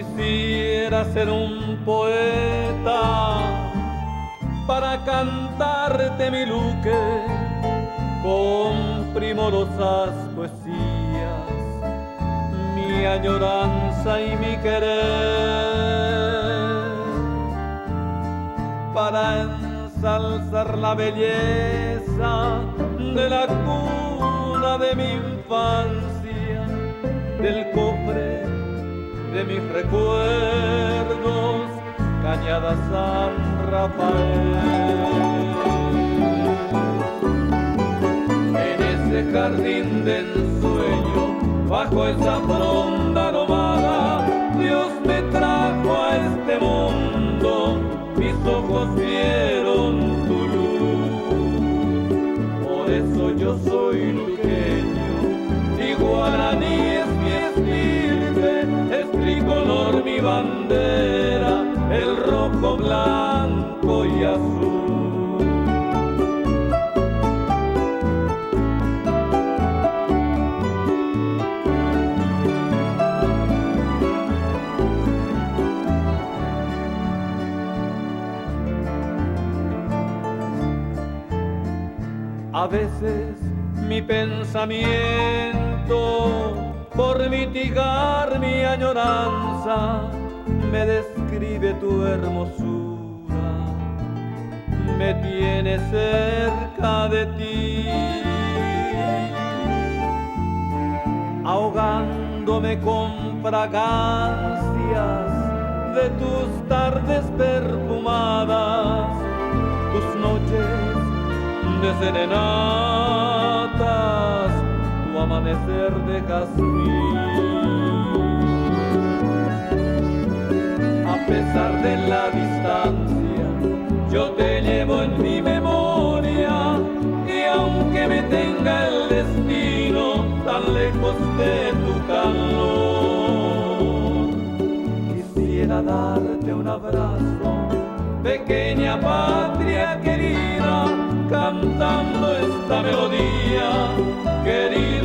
Quisiera ser un poeta para cantarte mi luque con primorosas poesías, mi añoranza y mi querer, para ensalzar la belleza de la cuna de mi infancia, del cofre de mis recuerdos, Cañada San Rafael. En ese jardín de ensueño, bajo esa fronda aromada, Dios me trajo a este mundo, mis ojos vieron tu luz. Por eso yo soy luqueño, y guaraní es mi estirpe, es tricolor mi bandera, el rojo, blanco y azul. A veces mi pensamiento, por mitigar mi añoranza, me describe tu hermosura, me tiene cerca de ti, ahogándome con fragancias de tus tardes perfumadas, tus noches de serenatas, tu amanecer de jazmín. A pesar de la distancia, yo te llevo en mi memoria, y aunque me tenga el destino tan lejos de tu calor, quisiera darte un abrazo, pequeña patria querida, cantando esta melodía, querida.